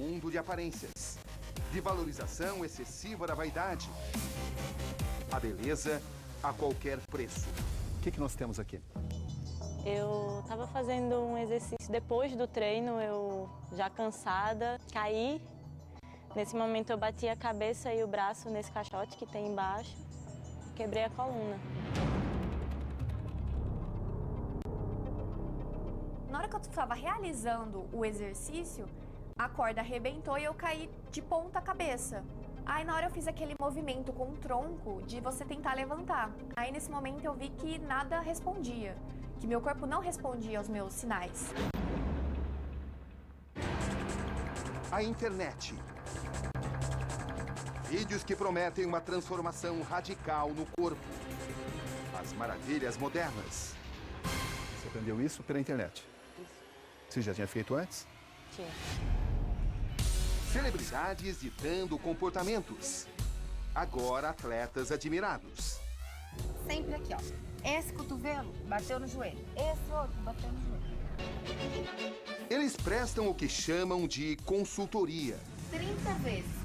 mundo de aparências, de valorização excessiva da vaidade. A beleza a qualquer preço. O que nós temos aqui? Eu estava fazendo um exercício depois do treino, eu já cansada, caí. Nesse momento eu bati a cabeça e o braço nesse caixote que tem embaixo, quebrei a coluna. Na hora que eu estava realizando o exercício, a corda arrebentou e eu caí de ponta cabeça. Aí na hora eu fiz aquele movimento com o tronco de você tentar levantar. Aí nesse momento eu vi que nada respondia, que meu corpo não respondia aos meus sinais. A internet. Vídeos que prometem uma transformação radical no corpo. As maravilhas modernas. Você aprendeu isso pela internet? Isso. Você já tinha feito antes? Tinha. Celebridades ditando comportamentos. Agora atletas admirados. Sempre aqui, ó. Esse cotovelo bateu no joelho. Esse outro bateu no joelho. Eles prestam o que chamam de consultoria. 30 vezes.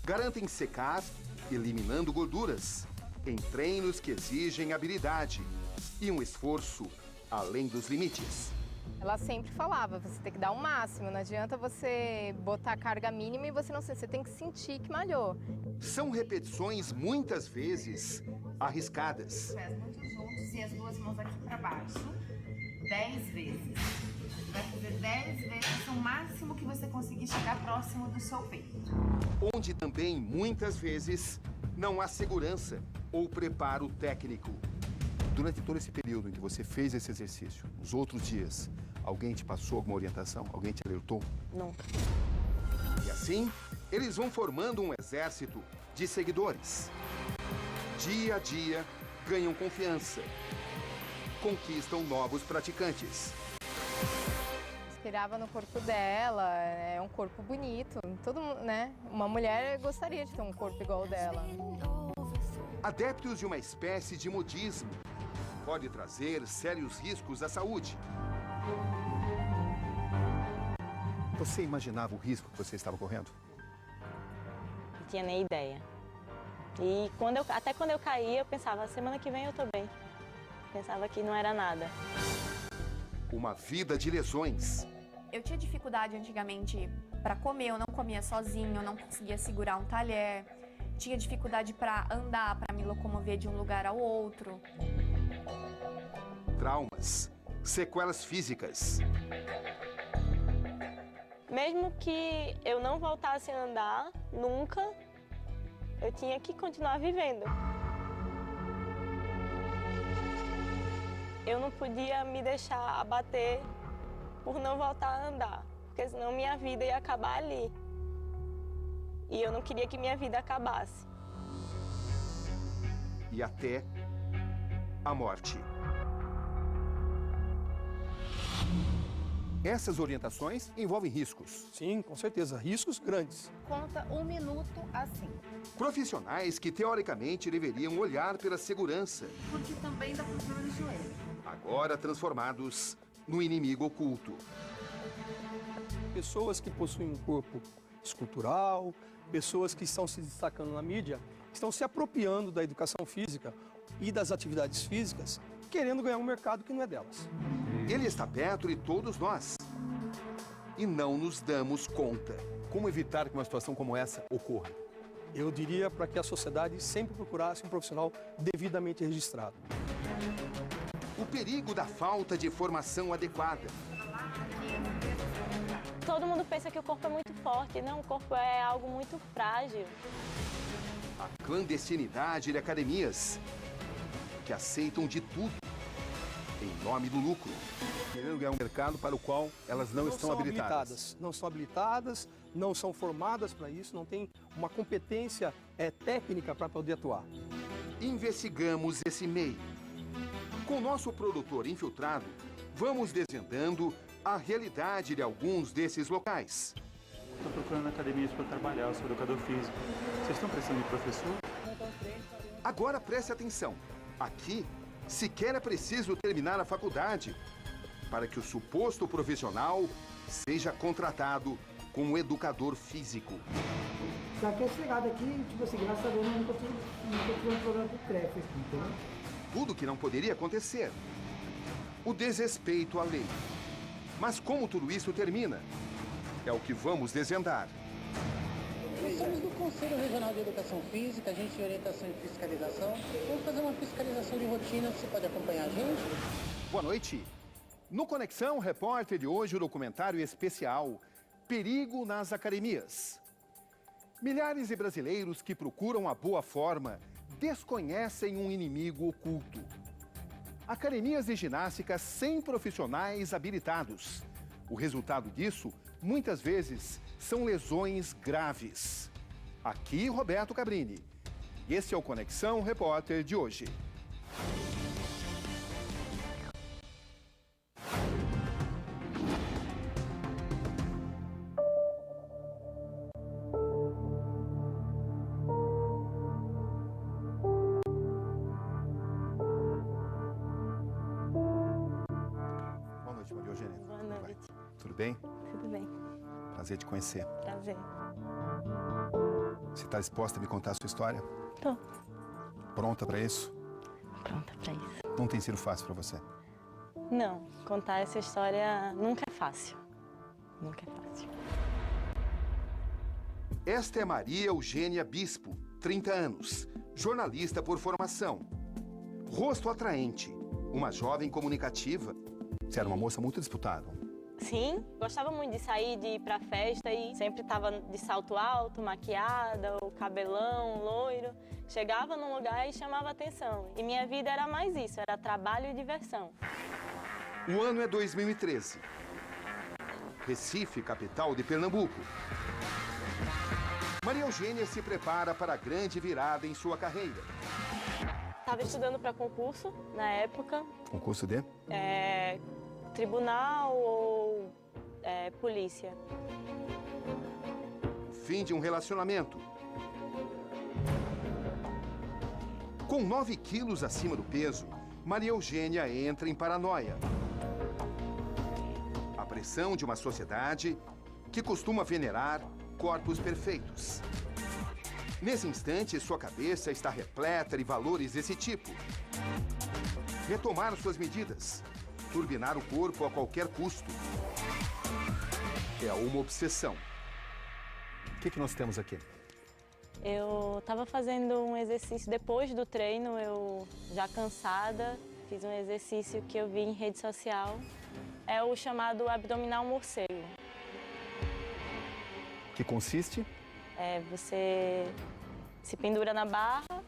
Garantem secar, eliminando gorduras, em treinos que exigem habilidade e um esforço além dos limites. Ela sempre falava, você tem que dar o máximo, não adianta você botar carga mínima e você não sei, você tem que sentir que malhou. São repetições muitas vezes arriscadas. Os pés muito juntos e as duas mãos aqui para baixo. 10 vezes. Vai fazer 10 vezes o máximo que você conseguir chegar próximo do seu peito. Onde também, muitas vezes, não há segurança ou preparo técnico. Durante todo esse período em que você fez esse exercício, nos outros dias, alguém te passou alguma orientação? Alguém te alertou? Nunca. E assim, eles vão formando um exército de seguidores. Dia a dia, ganham confiança. Conquistam novos praticantes. Inspirava no corpo dela, é um corpo bonito. Todo mundo, né? Uma mulher gostaria de ter um corpo igual ao dela. Adeptos de uma espécie de modismo. Pode trazer sérios riscos à saúde. Você imaginava o risco que você estava correndo? Não tinha nem ideia. E até quando eu caí, eu pensava, semana que vem eu tô bem. Pensava que não era nada. Uma vida de lesões. Eu tinha dificuldade antigamente para comer, eu não comia sozinho, eu não conseguia segurar um talher. Tinha dificuldade para andar, para me locomover de um lugar ao outro. Traumas, sequelas físicas. Mesmo que eu não voltasse a andar, nunca, eu tinha que continuar vivendo. Eu não podia me deixar abater por não voltar a andar, porque senão minha vida ia acabar ali. E eu não queria que minha vida acabasse. E até a morte. Essas orientações envolvem riscos. Sim, com certeza. Riscos grandes. Conta 1 minuto assim. Profissionais que, teoricamente, deveriam olhar pela segurança. Porque também dá problema no joelho. Agora transformados no inimigo oculto. Pessoas que possuem um corpo escultural, pessoas que estão se destacando na mídia, estão se apropriando da educação física e das atividades físicas, querendo ganhar um mercado que não é delas. Ele está perto de todos nós. E não nos damos conta. Como evitar que uma situação como essa ocorra? Eu diria para que a sociedade sempre procurasse um profissional devidamente registrado. O perigo da falta de formação adequada. Todo mundo pensa que o corpo é muito forte, não, o corpo é algo muito frágil. A clandestinidade de academias que aceitam de tudo em nome do lucro. Querendo ganhar um mercado para o qual elas não estão habilitadas. Não são habilitadas, não são formadas para isso, não têm uma competência técnica para poder atuar. Investigamos esse meio. Com nosso produtor infiltrado, vamos desvendando a realidade de alguns desses locais. Estou procurando academias para trabalhar, eu sou educador físico. Vocês estão precisando de professor? Agora preste atenção. Aqui, sequer é preciso terminar a faculdade para que o suposto profissional seja contratado com um educador físico. Só que a chegada aqui, tipo assim, graças a Deus, eu nunca tive um problema com crepe aqui, entendeu? Tudo que não poderia acontecer. O desrespeito à lei. Mas como tudo isso termina? É o que vamos desvendar. Nós somos do Conselho Regional de Educação Física, a gente tem orientação e fiscalização. Vamos fazer uma fiscalização de rotina, você pode acompanhar a gente? Boa noite. No Conexão Repórter de hoje, o documentário especial Perigo nas Academias. Milhares de brasileiros que procuram a boa forma desconhecem um inimigo oculto. Academias de ginástica sem profissionais habilitados. O resultado disso, muitas vezes, são lesões graves. Aqui, Roberto Cabrini. Esse é o Conexão Repórter de hoje. Boa noite, Maria Eugênia. Boa noite. Tudo bem? Tudo bem? Prazer te conhecer. Prazer. Você está disposta a me contar a sua história? Tô Pronta para isso? pronta pra isso. Não tem sido fácil para você? Não, contar essa história nunca é fácil. Nunca é fácil. Esta é Maria Eugênia Bispo, 30 anos, jornalista por formação. Rosto atraente, uma jovem comunicativa. Você era uma moça muito disputada. Sim, gostava muito de sair, de ir pra festa e sempre tava de salto alto, maquiada, o cabelão, loiro. Chegava num lugar e chamava atenção. E minha vida era mais isso, era trabalho e diversão. O ano é 2013. Recife, capital de Pernambuco. Maria Eugênia se prepara para a grande virada em sua carreira. Estava estudando para concurso na época, Concurso de? tribunal ou polícia. Fim de um relacionamento. Com 9 quilos acima do peso, Maria Eugênia entra em paranoia. A pressão de uma sociedade que costuma venerar corpos perfeitos. Nesse instante, sua cabeça está repleta de valores desse tipo. Retomar suas medidas. Turbinar o corpo a qualquer custo. É uma obsessão. O que nós temos aqui? Eu estava fazendo um exercício depois do treino, eu já cansada, fiz um exercício que eu vi em rede social. É o chamado abdominal morcego. Que consiste? Você se pendura na barra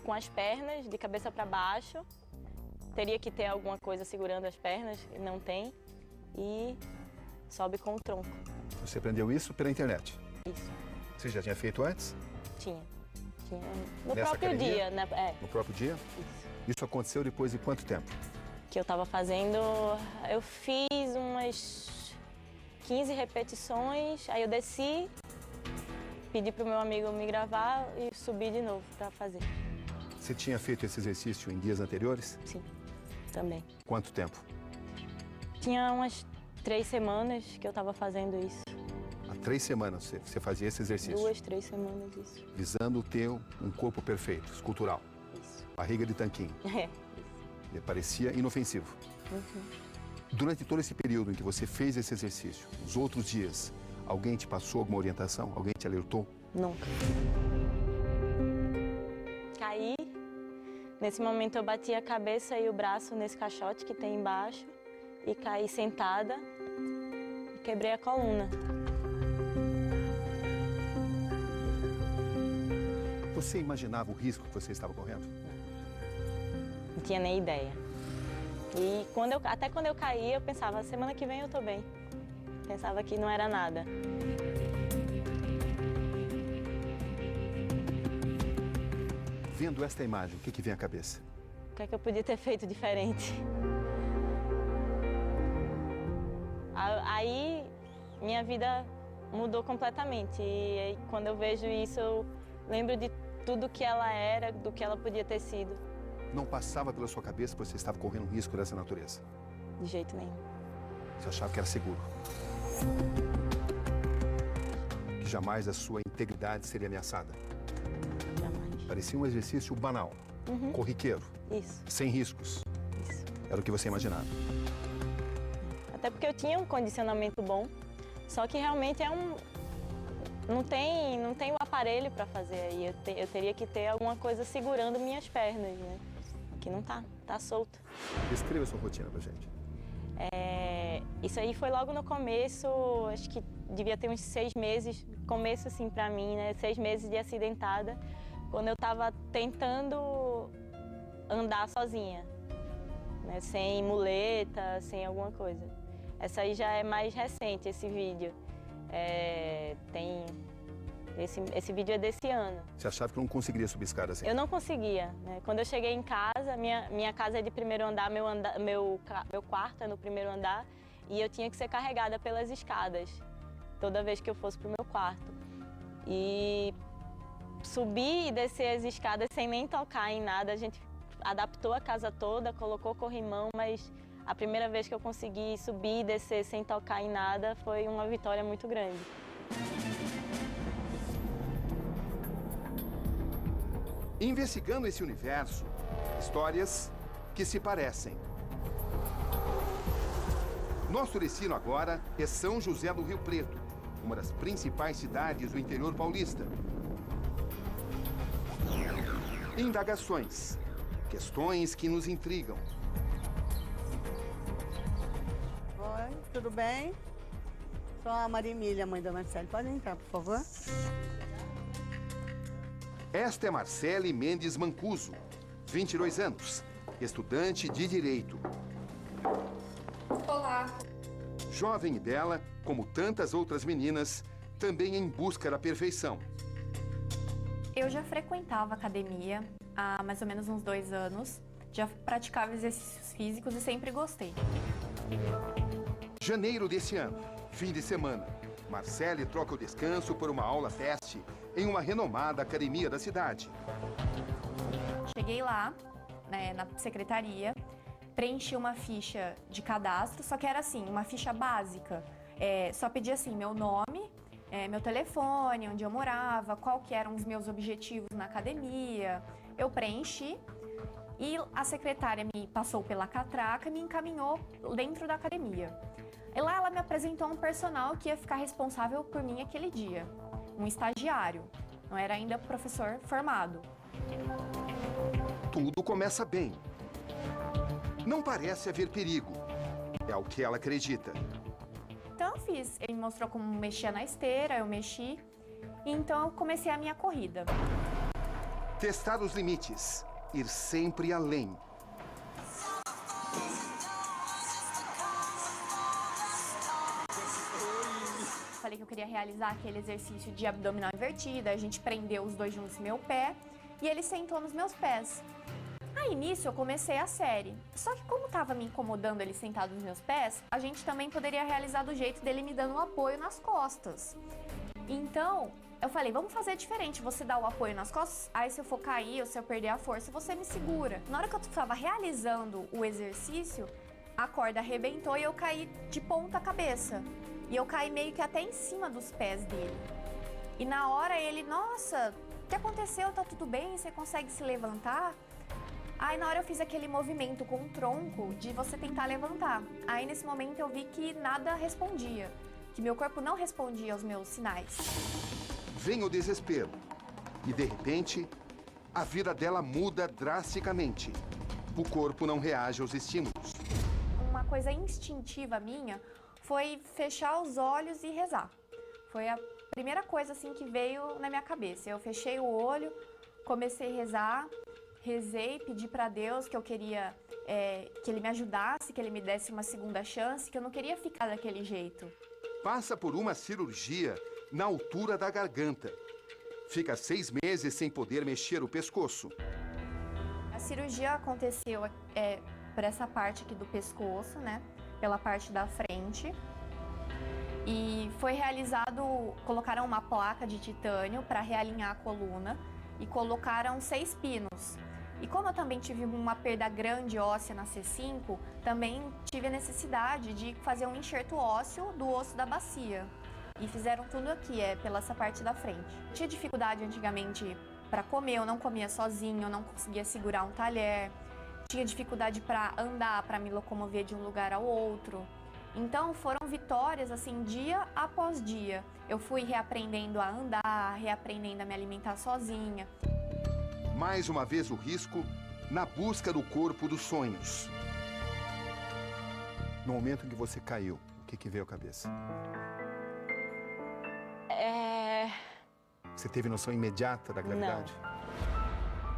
com as pernas de cabeça para baixo. Teria que ter alguma coisa segurando as pernas, não tem. E sobe com o tronco. Você aprendeu isso pela internet? Isso, Você já tinha feito antes? tinha. No Nessa próprio academia? dia, né? No próprio dia? Isso. Isso aconteceu depois de quanto tempo? Que eu estava fazendo, eu fiz umas 15 repetições, aí eu desci, pedi pro meu amigo me gravar e subi de novo para fazer. Você tinha feito esse exercício em dias anteriores? Sim, também. Quanto tempo? Tinha umas 3 semanas que eu estava fazendo isso. Há 3 semanas você fazia esse exercício. 2, 3 semanas isso. Visando ter um corpo perfeito, escultural. Isso. Barriga de tanquinho. É, Ele parecia inofensivo. Durante todo esse período em que você fez esse exercício, os outros dias, alguém te passou alguma orientação? Alguém te alertou? nunca. Caí. Nesse momento eu bati a cabeça e o braço nesse caixote que tem embaixo e caí sentada e quebrei a coluna. Você imaginava o risco que você estava correndo? Não tinha nem ideia. E até quando eu caí, eu pensava, semana que vem eu tô bem. Pensava que não era nada. Vendo esta imagem, o que vem à cabeça? O que é que eu podia ter feito diferente? Aí minha vida mudou completamente. E aí, quando eu vejo isso, eu lembro de tudo que ela era, do que ela podia ter sido. Não passava pela sua cabeça que você estava correndo um risco dessa natureza? De jeito nenhum. Você achava que era seguro? jamais a sua integridade seria ameaçada. Jamais. Parecia um exercício banal, corriqueiro, Isso, sem riscos. isso. Era o que você imaginava. Até porque eu tinha um condicionamento bom, só que realmente não tem o aparelho para fazer aí. Eu teria que ter alguma coisa segurando minhas pernas, né? Que não tá solto. Descreva a sua rotina pra gente. Isso aí foi logo no começo, acho que devia ter uns 6 meses, começo assim pra mim, né? 6 meses de acidentada, quando eu tava tentando andar sozinha, né? Sem muleta, sem alguma coisa. Essa aí já é mais recente, esse vídeo. Esse vídeo é desse ano. Você achava que não conseguiria subir escada assim? Eu não conseguia, né? Quando eu cheguei em casa, minha casa é de primeiro andar, meu quarto é no primeiro andar, e eu tinha que ser carregada pelas escadas toda vez que eu fosse pro meu quarto. E subir e descer as escadas sem nem tocar em nada, a gente adaptou a casa toda, colocou corrimão, mas a primeira vez que eu consegui subir e descer sem tocar em nada foi uma vitória muito grande. Investigando esse universo, histórias que se parecem. Nosso destino agora é São José do Rio Preto, uma das principais cidades do interior paulista. Indagações, questões que nos intrigam. Oi, tudo bem? Sou a Maria Emília, mãe da Marcele. Pode entrar, por favor. Esta é Marcele Mendes Mancuso, 22 anos, estudante de Direito. Olá. Jovem e bela, como tantas outras meninas, também em busca da perfeição. Eu já frequentava academia há mais ou menos uns 2 anos. Já praticava exercícios físicos e sempre gostei. Janeiro desse ano, fim de semana, Marcele troca o descanso por uma aula teste em uma renomada academia da cidade. Cheguei lá, né, na secretaria, preenchi uma ficha de cadastro, só que era assim, uma ficha básica. Só pedia assim, meu nome, meu telefone, onde eu morava, qual que eram os meus objetivos na academia. Eu preenchi e a secretária me passou pela catraca e me encaminhou dentro da academia. E lá ela me apresentou um personal que ia ficar responsável por mim aquele dia. Um estagiário, não era ainda professor formado. Tudo começa bem. Não parece haver perigo. É o que ela acredita. Então eu fiz. Ele me mostrou como mexia na esteira, eu mexi. Então eu comecei a minha corrida. Testar os limites. Ir sempre além. Falei que eu queria realizar aquele exercício de abdominal invertida. A gente prendeu os 2 juntos no meu pé e ele sentou nos meus pés. Aí nisso eu comecei a série. Só que como estava me incomodando ele sentado nos meus pés, a gente também poderia realizar do jeito dele me dando um apoio nas costas. Então eu falei, vamos fazer diferente. Você dá o apoio nas costas, aí se eu for cair ou se eu perder a força, você me segura. Na hora que eu estava realizando o exercício, a corda arrebentou e eu caí de ponta cabeça. E eu caí meio que até em cima dos pés dele. E na hora ele, nossa, o que aconteceu? Tá tudo bem? Você consegue se levantar? Aí na hora eu fiz aquele movimento com o tronco de você tentar levantar. Aí nesse momento eu vi que nada respondia, que meu corpo não respondia aos meus sinais. Vem o desespero. E de repente, a vida dela muda drasticamente. O corpo não reage aos estímulos. Uma coisa instintiva minha foi fechar os olhos e rezar. Foi a primeira coisa assim que veio na minha cabeça. Eu fechei o olho, comecei a rezar, rezei, pedi para Deus que eu queria que Ele me ajudasse, que Ele me desse uma segunda chance, que eu não queria ficar daquele jeito. Passa por uma cirurgia na altura da garganta. Fica 6 meses sem poder mexer o pescoço. A cirurgia aconteceu por essa parte aqui do pescoço, né? Pela parte da frente. E foi colocaram uma placa de titânio para realinhar a coluna e colocaram 6 pinos. E como eu também tive uma perda grande óssea na C5, também tive a necessidade de fazer um enxerto ósseo do osso da bacia. e fizeram tudo aqui, pela essa parte da frente. Tinha dificuldade antigamente para comer, eu não comia sozinha, eu não conseguia segurar um talher. Tinha dificuldade para andar, para me locomover de um lugar ao outro. Então foram vitórias assim, dia após dia. Eu fui reaprendendo a andar, reaprendendo a me alimentar sozinha. Mais uma vez o risco na busca do corpo dos sonhos. No momento em que você caiu, o que veio à cabeça? Você teve noção imediata da gravidade? Não.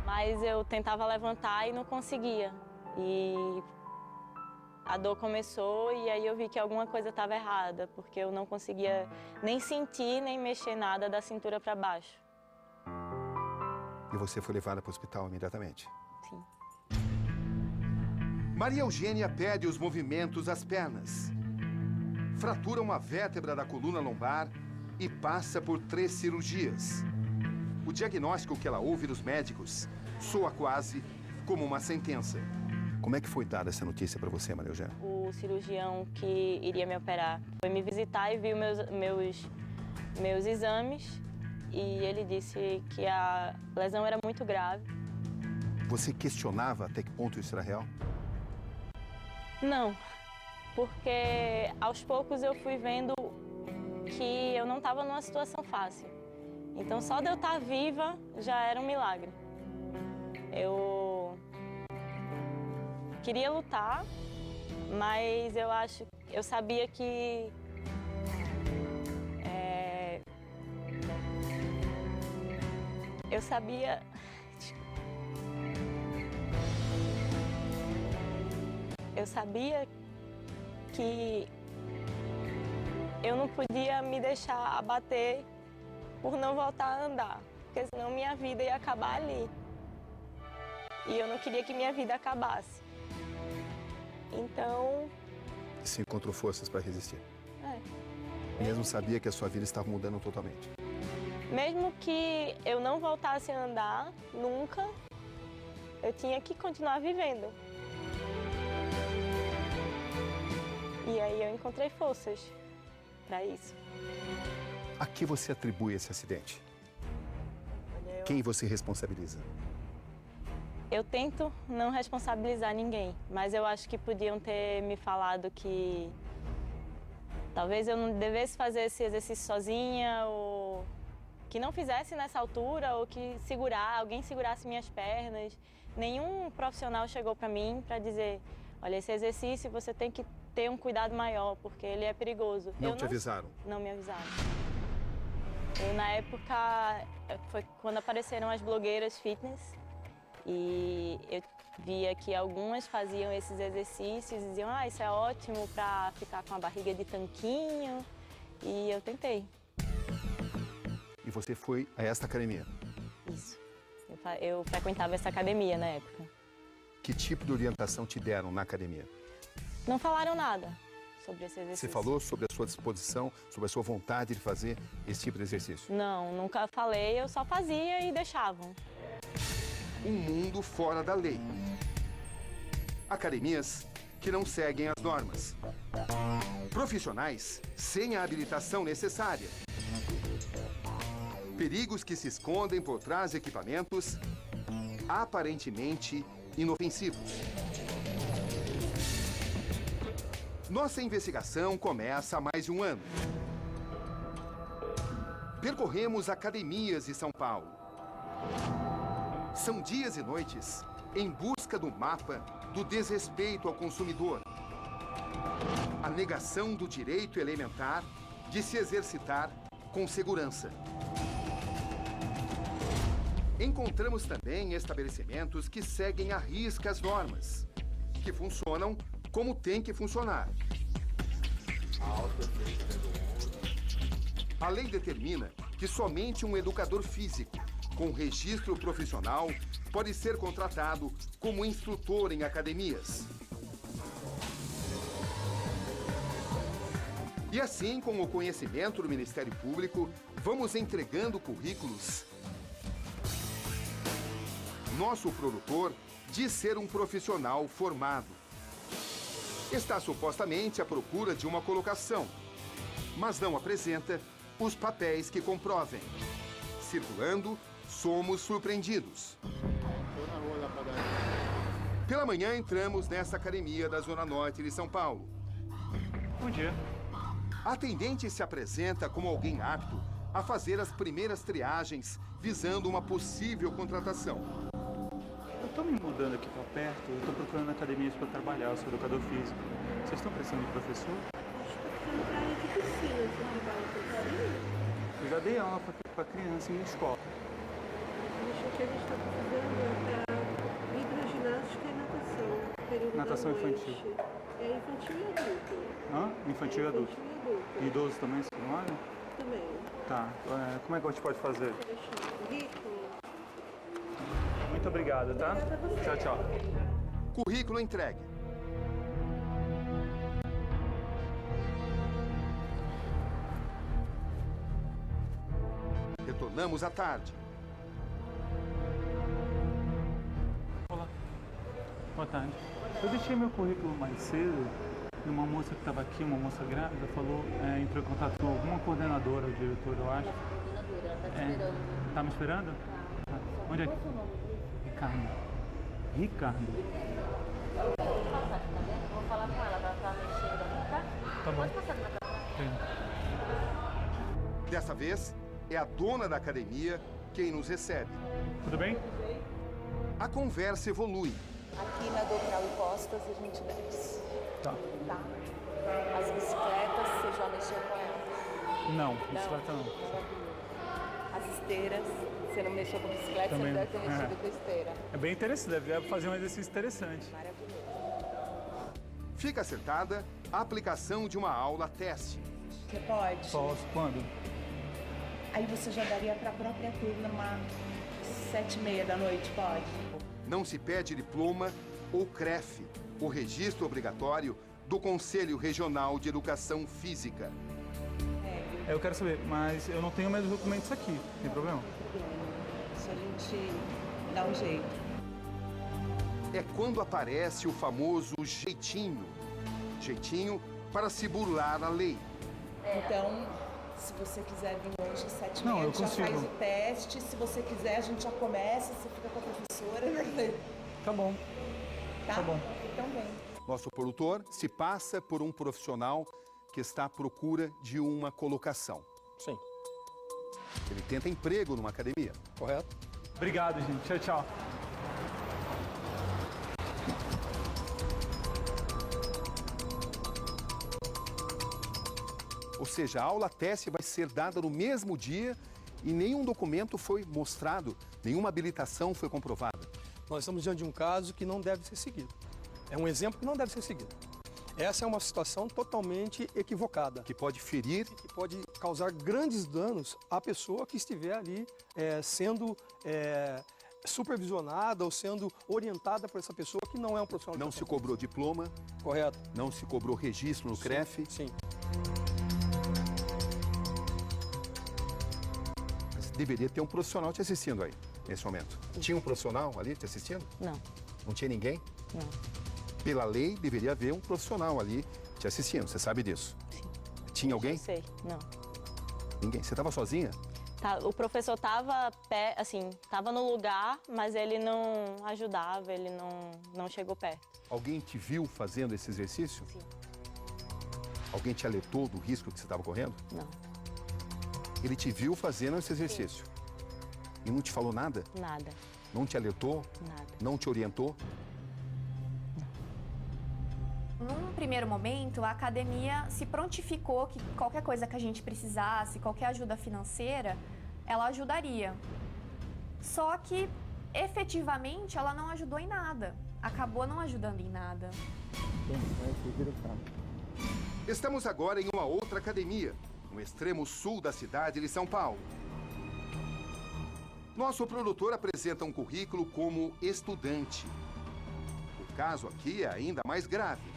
Mas eu tentava levantar e não conseguia. E a dor começou e aí eu vi que alguma coisa estava errada, porque eu não conseguia nem sentir, nem mexer nada da cintura para baixo. E você foi levada para o hospital imediatamente? Sim. Maria Eugênia perde os movimentos das pernas. Fratura uma vértebra da coluna lombar e passa por 3 cirurgias. O diagnóstico que ela ouve dos médicos soa quase como uma sentença. Como é que foi dada essa notícia para você, Maria Eugênia? O cirurgião que iria me operar foi me visitar e viu meus exames e ele disse que a lesão era muito grave. Você questionava até que ponto isso era real? Não, porque aos poucos eu fui vendo que eu não estava numa situação fácil. Então só de eu estar viva já era um milagre. Eu queria lutar, mas eu sabia que eu sabia que eu não podia me deixar abater por não voltar a andar, porque senão minha vida ia acabar ali. E eu não queria que minha vida acabasse. Então... Você encontrou forças para resistir? Mesmo sabia que a sua vida estava mudando totalmente? Mesmo que eu não voltasse a andar, nunca, eu tinha que continuar vivendo. E aí eu encontrei forças para isso. A que você atribui esse acidente? Quem você responsabiliza? Eu tento não responsabilizar ninguém, mas eu acho que podiam ter me falado que talvez eu não devesse fazer esse exercício sozinha, ou que não fizesse nessa altura, ou que alguém segurasse minhas pernas. Nenhum profissional chegou para mim para dizer, olha, esse exercício você tem que ter um cuidado maior, porque ele é perigoso. Não te avisaram? Não me avisaram. Na época, foi quando apareceram as blogueiras fitness, e eu via que algumas faziam esses exercícios e diziam, isso é ótimo para ficar com a barriga de tanquinho, e eu tentei. E você foi a esta academia? Isso. Eu frequentava essa academia na época. Que tipo de orientação te deram na academia? Não falaram nada sobre esse exercício. Você falou sobre a sua disposição, sobre a sua vontade de fazer esse tipo de exercício? Não, nunca falei, eu só fazia e deixavam. Um mundo fora da lei. Academias que não seguem as normas. Profissionais sem a habilitação necessária. Perigos que se escondem por trás de equipamentos aparentemente inofensivos. Nossa investigação começa há mais de um ano. Percorremos academias de São Paulo. São dias e noites em busca do mapa do desrespeito ao consumidor. A negação do direito elementar de se exercitar com segurança. Encontramos também estabelecimentos que seguem à risca as normas, que funcionam como tem que funcionar. A lei determina que somente um educador físico com registro profissional pode ser contratado como instrutor em academias. E assim, com o conhecimento do Ministério Público, vamos entregando currículos. Nosso produtor diz ser um profissional formado. Está supostamente à procura de uma colocação. mas não apresenta os papéis que comprovem. Circulando, somos surpreendidos. Pela manhã, entramos nessa academia da Zona Norte de São Paulo. Bom dia. A atendente se apresenta como alguém apto a fazer as primeiras triagens visando uma possível contratação. Eu estou me mudando aqui para perto, eu estou procurando academias para trabalhar, eu sou educador físico. Vocês estão precisando de professor? Eu já dei aula para criança em escola. O que a gente está precisando é hidroginástica e natação. Período Natação da noite. infantil. É infantil e adulto. Hã? Infantil e adulto. E idoso também, você não olha? Também. Tá. Como é que a gente pode fazer? Rico. Muito obrigado, tá? Tchau, tchau. Currículo entregue. Retornamos à tarde. Olá. Boa tarde. Eu deixei meu currículo mais cedo e uma moça que estava aqui, uma moça grávida, falou, entrou em contato com alguma coordenadora ou diretora, eu acho. Tá me esperando? Tá. Onde é que... Ricardo. Ricardo. Vou falar com ela, ela tá mexendo aqui, tá? Tá bom. Pode passar no meu trabalho. Dessa vez, é a dona da academia quem nos recebe. Tudo bem? A conversa evolui. Aqui na Docral e Costas a gente desce. Tá. Tá? As bicicletas, você já mexeu com elas? Não, bicicleta não. As esteiras, você não mexeu com bicicleta, Também você deve ter não. mexido com esteira. É bem interessante, deve fazer um exercício interessante. Maravilhoso. Fica acertada a aplicação de uma aula teste. Você pode? Posso, quando? Aí você já daria para a própria turma umas 7h30 da noite, pode? Não se pede diploma ou CREF, o registro obrigatório do Conselho Regional de Educação Física. Eu quero saber, mas eu não tenho mais documentos aqui, tem problema? Isso a gente dá um jeito. É quando aparece o famoso jeitinho. Jeitinho para se burlar a lei. Então, se você quiser vir hoje, 7h30, Não, a eu gente já consigo. faz o teste. Se você quiser, a gente já começa, você fica com a professora. Tá bom. Tá? Tá bom. Então vem. Nosso produtor se passa por um profissional que está à procura de uma colocação. Sim, Ele tenta emprego numa academia. correto? Obrigado, gente. Tchau, tchau. Ou seja, a aula teste vai ser dada no mesmo dia e nenhum documento foi mostrado, nenhuma habilitação foi comprovada. Nós estamos diante de um caso que não deve ser seguido. É um exemplo que não deve ser seguido. Essa é uma situação totalmente equivocada. Que pode ferir. Que pode causar grandes danos à pessoa que estiver ali sendo supervisionada ou sendo orientada por essa pessoa que não é um profissional. Não se cobrou diploma. Correto. Não se cobrou registro no CREF. Sim. Mas deveria ter um profissional te assistindo aí, nesse momento. Tinha um profissional ali te assistindo? Não, Não tinha ninguém? não. Pela lei, deveria haver um profissional ali te assistindo, você sabe disso? Sim. Tinha alguém? Eu sei, não. Ninguém. Você estava sozinha? Tá, o professor tava tava no lugar, mas ele não ajudava, ele não chegou perto. Alguém te viu fazendo esse exercício? Sim. Alguém te alertou do risco que você estava correndo? Não, Ele te viu fazendo esse exercício e não te falou nada? nada, Não te alertou? nada. Não te orientou? Num primeiro momento, a academia se prontificou que qualquer coisa que a gente precisasse, qualquer ajuda financeira, ela ajudaria. Só que, efetivamente, ela não ajudou em nada. Acabou não ajudando em nada. Estamos agora em uma outra academia, no extremo sul da cidade de São Paulo. Nosso produtor apresenta um currículo como estudante. O caso aqui é ainda mais grave.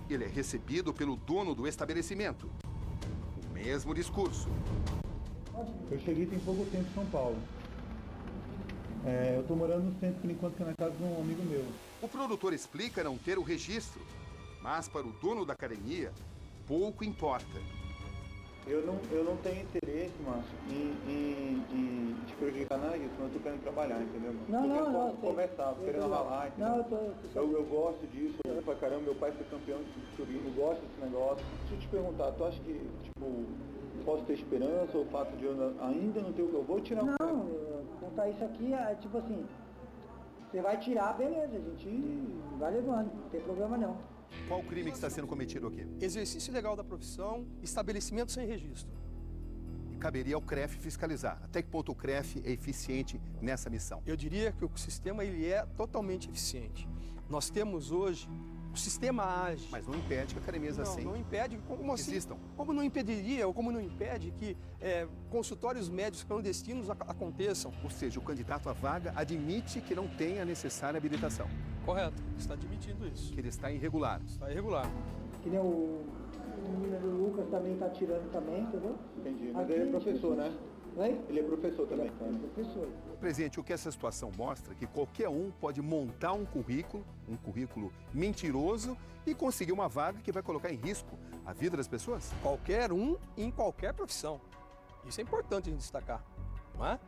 Ele é recebido pelo dono do estabelecimento. O mesmo discurso. Eu cheguei tem pouco tempo em São Paulo. Eu estou morando no centro, por enquanto, que é na casa de um amigo meu. O produtor explica não ter o registro, mas para o dono da academia, pouco importa. Eu não tenho interesse, Márcio, em te prejudicar nada disso, mas eu tô querendo trabalhar, entendeu? Não. Conversar, tô querendo ralar, entendeu? Não, eu gosto disso, pra caramba, meu pai foi campeão de turismo, eu gosto desse negócio. Deixa eu te perguntar, tu acha que, tipo, posso ter esperança ou o fato de eu ainda não ter o que eu vou tirar? Não, contar isso aqui é tipo assim, você vai tirar, beleza, a gente vai levando, não tem problema não. Qual o crime que está sendo cometido aqui? Exercício ilegal da profissão, estabelecimento sem registro. E caberia ao CREF fiscalizar. Até que ponto o CREF é eficiente nessa missão? Eu diria que o sistema ele é totalmente eficiente. Nós temos hoje, o sistema age. Mas não impede que academias assim não impede, como assim? existam. Como não impediria, ou como não impede que consultórios médicos clandestinos aconteçam? Ou seja, o candidato à vaga admite que não tem a necessária habilitação. Correto, está admitindo isso. Que ele está irregular. Está irregular. Que nem o menino Lucas também tá tirando também, entendeu? Entendi, mas ele é professor, né? Oi? Ele é professor também. Ele é professor. Presidente, o que essa situação mostra é que qualquer um pode montar um currículo mentiroso e conseguir uma vaga que vai colocar em risco a vida das pessoas? Qualquer um em qualquer profissão. Isso é importante a gente destacar, não é?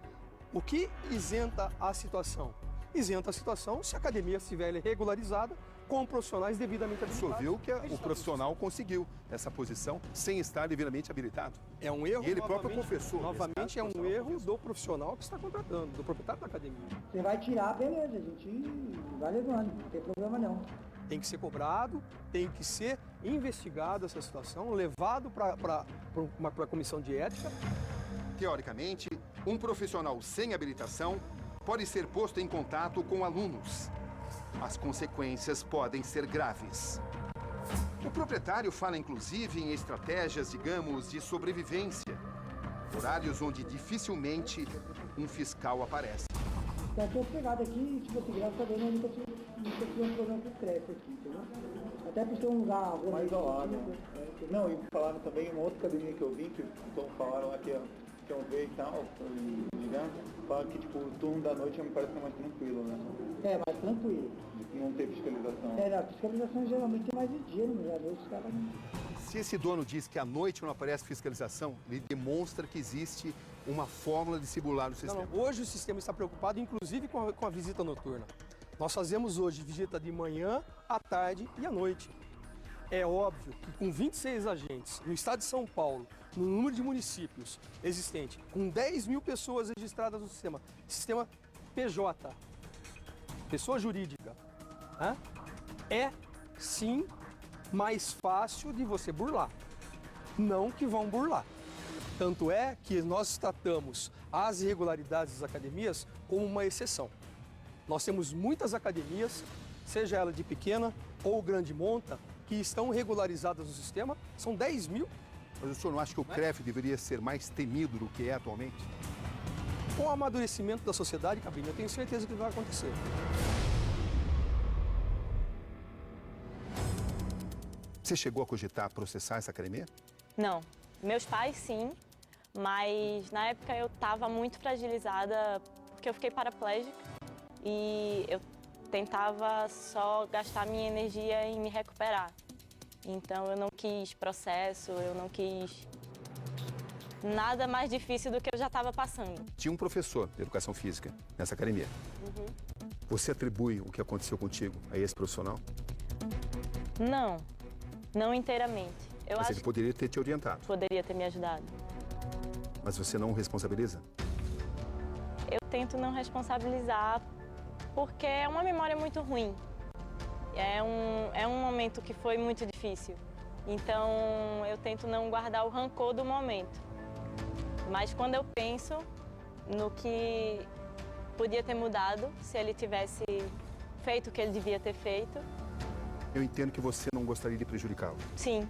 O que isenta a situação? Isenta a situação se a academia estiver regularizada com profissionais devidamente habilitados. O senhor viu que o profissional conseguiu essa posição sem estar devidamente habilitado. É um erro. E ele próprio confessou. Novamente é um erro do profissional que está contratando, do proprietário da academia. Você vai tirar, beleza, a gente vai levando, não tem problema não. Tem que ser cobrado, tem que ser investigado essa situação, levado para uma comissão de ética. Teoricamente, um profissional sem habilitação pode ser posto em contato com alunos. As consequências podem ser graves. O proprietário fala, inclusive, em estratégias, digamos, de sobrevivência. Horários onde dificilmente um fiscal aparece. Então, eu tô pegado aqui, tipo assim, graças a Deus, eu nunca tive um problema com estresse aqui, entendeu? Até por ser um lugar mais isolado. Não, e falaram também, uma outra academia que eu vi, que falaram aqui, que eu vi e tal, falaram que, tipo, o turno da noite me parece mais tranquilo, né? É, mais tranquilo. Não ter fiscalização. A fiscalização geralmente é mais de dia, né? À noite os caras não... Se esse dono diz que à noite não aparece fiscalização, ele demonstra que existe uma fórmula de se burlar o sistema. Não, hoje o sistema está preocupado, inclusive, com a visita noturna. Nós fazemos hoje visita de manhã, à tarde e à noite. É óbvio que com 26 agentes no estado de São Paulo, no número de municípios existente, com 10 mil pessoas registradas no sistema PJ, pessoa jurídica, né? É sim mais fácil de você burlar. Não que vão burlar. Tanto é que nós tratamos as irregularidades das academias como uma exceção. Nós temos muitas academias, seja ela de pequena ou grande monta, que estão regularizadas no sistema, são 10 mil. Mas o senhor não acha que o CREF deveria ser mais temido do que é atualmente? Com o amadurecimento da sociedade, Cabine, eu tenho certeza que vai acontecer. Você chegou a cogitar processar essa academia? Não. Meus pais, sim, mas na época eu estava muito fragilizada porque eu fiquei paraplégica e eu tentava só gastar minha energia em me recuperar. Então eu não quis processo, eu não quis nada mais difícil do que eu já estava passando. Tinha um professor de educação física nessa academia. Uhum. Você atribui o que aconteceu contigo a esse profissional? Não inteiramente. Eu Mas acho ele poderia ter te orientado. que poderia ter me ajudado. Mas você não o responsabiliza? Eu tento não responsabilizar porque é uma memória muito ruim. É um momento que foi muito difícil. Então eu tento não guardar o rancor do momento. Mas quando eu penso no que podia ter mudado se ele tivesse feito o que ele devia ter feito. Eu entendo que você não gostaria de prejudicá-lo. Sim.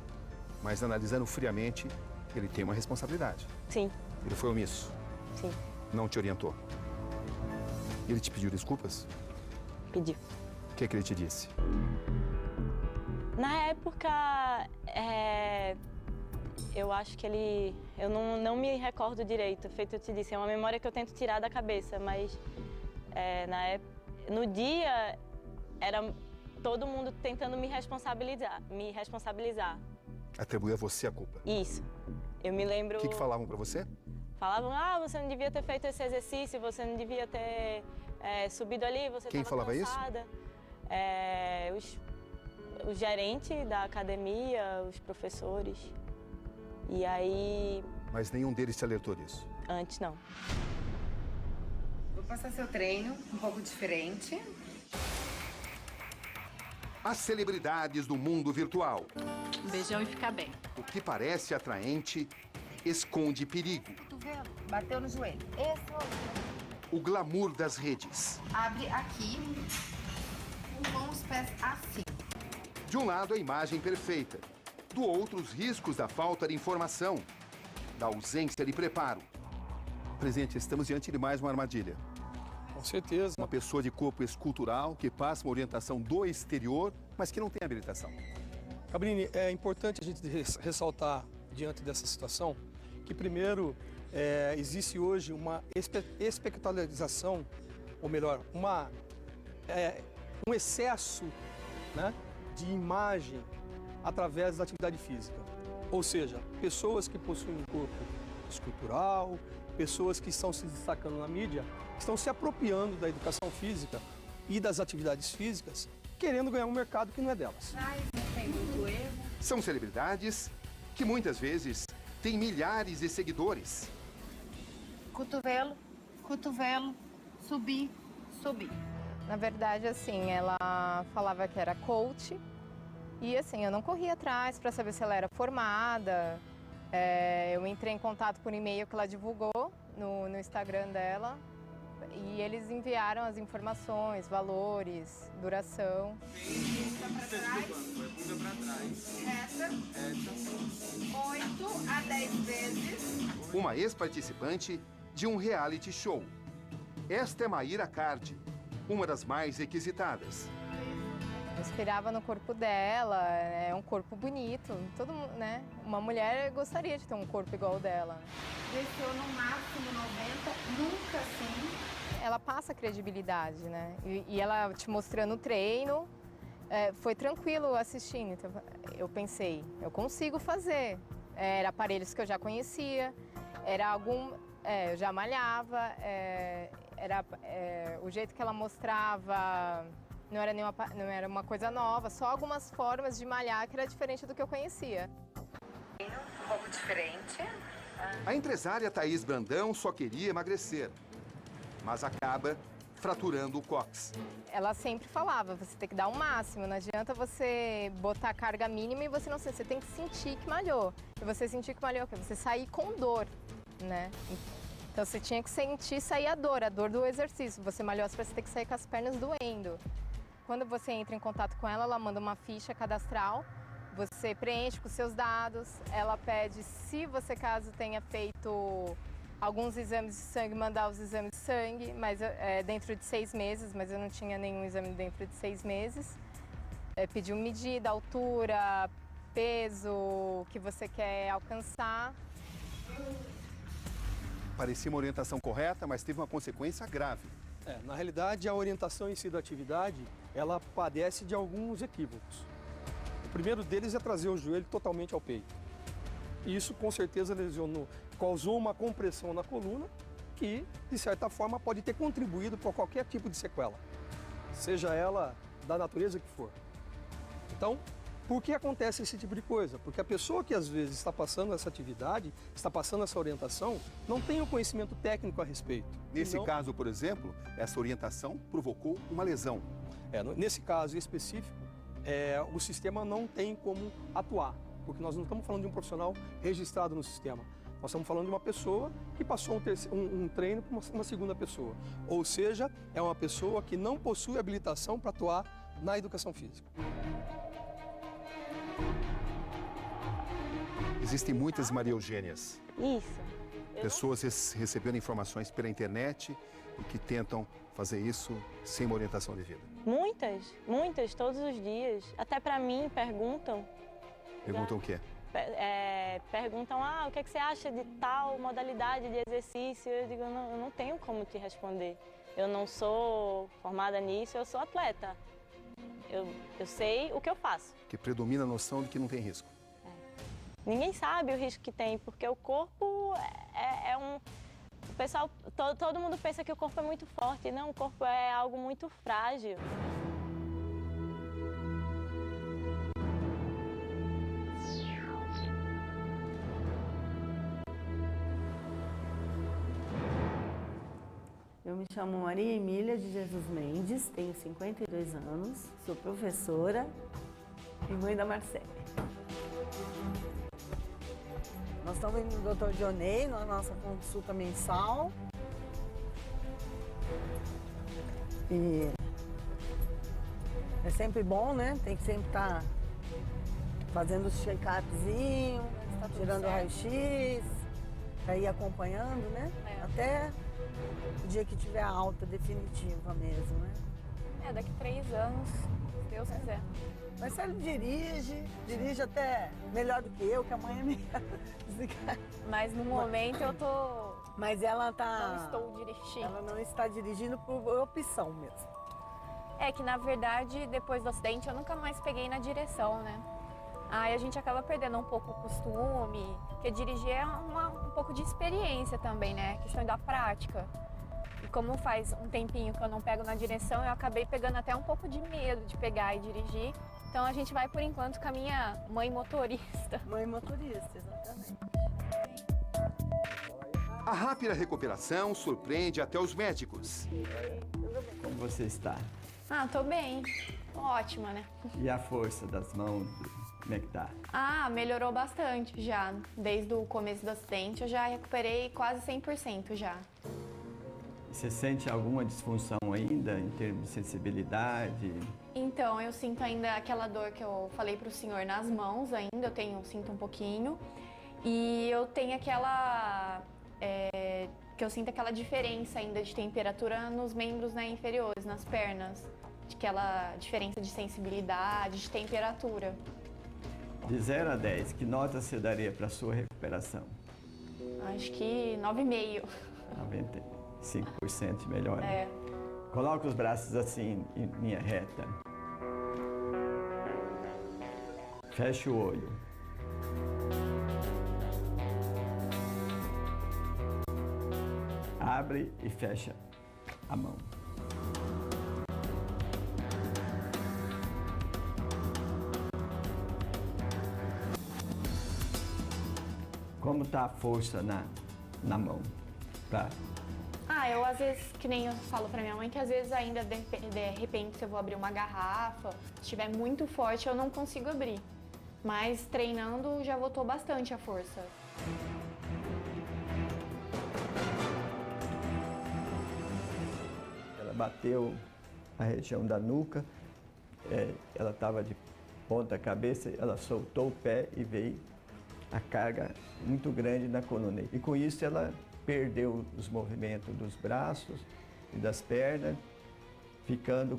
Mas analisando friamente, ele tem uma responsabilidade. Sim. Ele foi omisso. Sim. Não te orientou. Ele te pediu desculpas? Pediu. O que é que ele te disse? Na época, eu acho que ele... Eu não me recordo direito, feito eu te disse. É uma memória que eu tento tirar da cabeça, mas no dia era todo mundo tentando me responsabilizar. Atribuir a você a culpa. Isso. Eu me lembro... O que falavam para você? Falavam, você não devia ter feito esse exercício, você não devia ter subido ali, você Quem estava falava cansada. O gerente da academia, os professores. E aí... Mas nenhum deles te alertou disso? Antes, não. Vou passar seu treino um pouco diferente. As celebridades do mundo virtual. Um beijão e fica bem. O que parece atraente esconde perigo. Cotovelo, bateu no joelho. O glamour das redes. Abre aqui, com os pés assim. De um lado, a imagem perfeita. Do outro, os riscos da falta de informação, da ausência de preparo. Presidente, estamos diante de mais uma armadilha. Com certeza. Uma pessoa de corpo escultural que passa uma orientação do exterior, mas que não tem habilitação. Cabrini, é importante a gente ressaltar, diante dessa situação, que primeiro, existe hoje uma espectacularização, ou melhor, um excesso, né, de imagem através da atividade física. Ou seja, pessoas que possuem um corpo escultural, pessoas que estão se destacando na mídia, estão se apropriando da educação física e das atividades físicas, querendo ganhar um mercado que não é delas. Tem muito erro. São celebridades que muitas vezes têm milhares de seguidores. Cotovelo, cotovelo, subir, subir. Na verdade, assim, ela falava que era coach e, assim, eu não corria atrás para saber se ela era formada. Eu entrei em contato por e-mail que ela divulgou no Instagram dela e eles enviaram as informações, valores, duração. Bunda pra trás. Bunda pra trás. Reta. 8 a 10 vezes. Uma ex-participante de um reality show. Esta é Maíra Cardi, uma das mais requisitadas. Eu inspirava no corpo dela, é um corpo bonito, todo mundo, né? Uma mulher gostaria de ter um corpo igual ao dela. Desceu no máximo 90, nunca assim. Ela passa credibilidade, né? E ela te mostrando o treino, foi tranquilo assistindo. Então, eu pensei, eu consigo fazer. Era aparelhos que eu já conhecia, eu já malhava, o jeito que ela mostrava não era uma coisa nova, só algumas formas de malhar que era diferente do que eu conhecia. Um pouco diferente. A empresária Thaís Brandão só queria emagrecer, mas acaba fraturando o cóccix. Ela sempre falava, você tem que dar o máximo, não adianta você botar a carga mínima e você não sei, você tem que sentir que malhou. E você sentir que malhou, você sair com dor, né? Então você tinha que sair a dor do exercício. Você malhou, você tem que sair com as pernas doendo. Quando você entra em contato com ela, ela manda uma ficha cadastral, você preenche com seus dados, ela pede, se você caso tenha feito alguns exames de sangue, mandar os exames de sangue, mas dentro de 6 meses, mas eu não tinha nenhum exame dentro de 6 meses. Pediu medida, altura, peso, que você quer alcançar. Parecia uma orientação correta, mas teve uma consequência grave. Na realidade, a orientação em si da atividade, ela padece de alguns equívocos. O primeiro deles é trazer o joelho totalmente ao peito. E isso, com certeza, causou uma compressão na coluna que, de certa forma, pode ter contribuído para qualquer tipo de sequela, seja ela da natureza que for. Então, por que acontece esse tipo de coisa? Porque a pessoa que às vezes está passando essa atividade, está passando essa orientação, não tem o conhecimento técnico a respeito. Nesse caso, por exemplo, essa orientação provocou uma lesão. Nesse caso específico, o sistema não tem como atuar, porque nós não estamos falando de um profissional registrado no sistema. Nós estamos falando de uma pessoa que passou um treino para uma segunda pessoa. Ou seja, é uma pessoa que não possui habilitação para atuar na educação física. Existem muitas Maria Eugênias. Isso. Pessoas recebendo informações pela internet e que tentam fazer isso sem uma orientação devida. Muitas, todos os dias. Até para mim perguntam. Perguntam o quê? Perguntam, o que você acha de tal modalidade de exercício? Eu digo, eu não tenho como te responder. Eu não sou formada nisso, eu sou atleta. Eu sei o que eu faço. Que predomina a noção de que não tem risco. Ninguém sabe o risco que tem, porque o corpo é um... O pessoal, todo mundo pensa que o corpo é muito forte. Não, o corpo é algo muito frágil. Eu me chamo Maria Emília de Jesus Mendes, tenho 52 anos, sou professora e mãe da Marcele. Nós estamos indo no Dr. Dionei, na nossa consulta mensal. E é sempre bom, né? Tem que sempre estar fazendo os check-upzinho, tirando o raio-x, para ir acompanhando, né? Até o dia que tiver a alta definitiva mesmo, né? Daqui 3 anos, se Deus quiser. Mas se ele dirige até melhor do que eu, que a mãe é minha. Mas no momento eu tô... Mas ela não estou dirigindo. Ela não está dirigindo por opção mesmo. É que, na verdade, depois do acidente, eu nunca mais peguei na direção, né? Aí a gente acaba perdendo um pouco o costume, porque dirigir é um pouco de experiência também, né? Questão da prática. E como faz um tempinho que eu não pego na direção, eu acabei pegando até um pouco de medo de pegar e dirigir. Então a gente vai, por enquanto, com a minha mãe motorista. Mãe motorista, exatamente. A rápida recuperação surpreende até os médicos. Como você está? Tô bem. Ótima, né? E a força das mãos, como é que tá? Melhorou bastante já. Desde o começo do acidente, eu já recuperei quase 100% já. Você sente alguma disfunção ainda em termos de sensibilidade? Então, eu sinto ainda aquela dor que eu falei pro senhor nas mãos ainda, sinto um pouquinho. E eu tenho aquela... que eu sinto aquela diferença ainda de temperatura nos membros, né, inferiores, nas pernas. Aquela diferença de sensibilidade, de temperatura. De 0 a 10, que nota você daria para a sua recuperação? Acho que 9,5. 95% melhor. Coloca os braços assim, em linha reta. Fecha o olho. Abre e fecha a mão. Como está a força na mão? Tá? Eu às vezes, que nem eu falo pra minha mãe, que às vezes ainda, de repente, se eu vou abrir uma garrafa, se estiver muito forte, eu não consigo abrir. Mas treinando já voltou bastante a força. Ela bateu a região da nuca, ela estava de ponta cabeça, ela soltou o pé e veio a carga muito grande na coluna. E com isso ela perdeu os movimentos dos braços e das pernas, ficando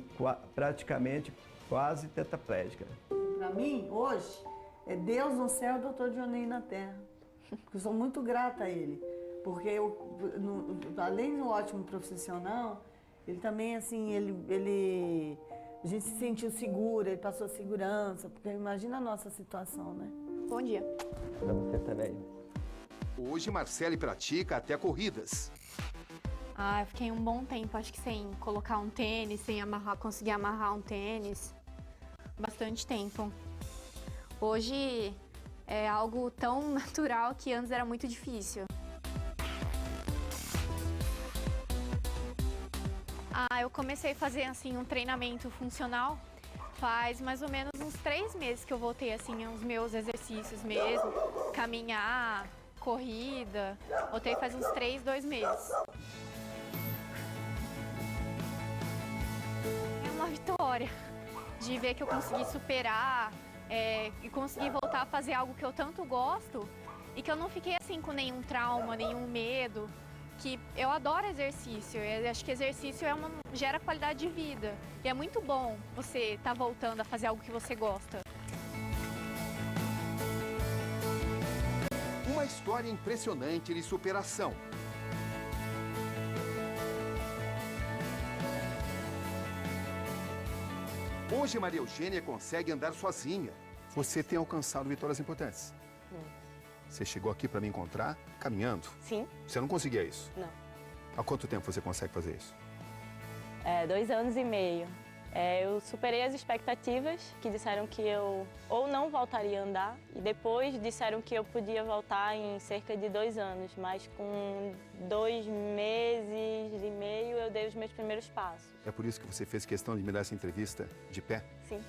praticamente quase tetraplégica. Para mim, hoje, é Deus no céu e o Dr. Dionei na terra. Eu sou muito grata a ele, porque além do ótimo profissional, ele também, assim, a gente se sentiu segura, ele passou segurança, porque imagina a nossa situação, né? Bom dia. Para você também. Hoje, Marcele pratica até corridas. Eu fiquei um bom tempo, acho que sem colocar um tênis, sem conseguir amarrar um tênis. Bastante tempo. Hoje é algo tão natural que antes era muito difícil. Eu comecei a fazer, assim, um treinamento funcional faz mais ou menos uns 3 meses que eu voltei, assim, aos meus exercícios mesmo. Caminhar, corrida. Voltei faz uns 2 meses. É uma vitória de ver que eu consegui superar e consegui voltar a fazer algo que eu tanto gosto e que eu não fiquei assim com nenhum trauma, nenhum medo. Que eu adoro exercício, eu acho que exercício gera qualidade de vida. E é muito bom você estar voltando a fazer algo que você gosta. Uma história impressionante de superação. Hoje, Maria Eugênia consegue andar sozinha. Você tem alcançado vitórias importantes. Você chegou aqui para me encontrar caminhando? Sim. Você não conseguia isso? Não. Há quanto tempo você consegue fazer isso? 2 anos e meio. Eu superei as expectativas, que disseram que eu ou não voltaria a andar, e depois disseram que eu podia voltar em cerca de 2 anos, mas com 2 meses e meio eu dei os meus primeiros passos. É por isso que você fez questão de me dar essa entrevista de pé? Sim.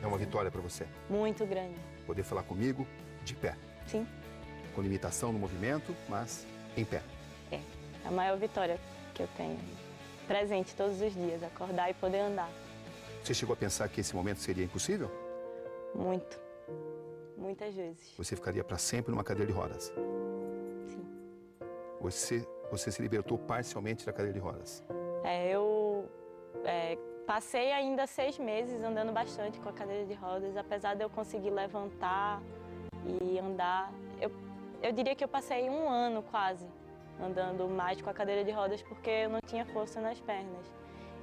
É uma vitória para você? Muito grande. Poder falar comigo de pé? Sim. Com limitação no movimento, mas em pé? É a maior vitória que eu tenho. Presente todos os dias, acordar e poder andar. Você chegou a pensar que esse momento seria impossível? Muito. Muitas vezes. Você ficaria para sempre numa cadeira de rodas? Sim. Você se libertou parcialmente da cadeira de rodas? Eu passei ainda 6 meses andando bastante com a cadeira de rodas, apesar de eu conseguir levantar e andar. Eu diria que eu passei 1 ano quase andando mais com a cadeira de rodas porque eu não tinha força nas pernas.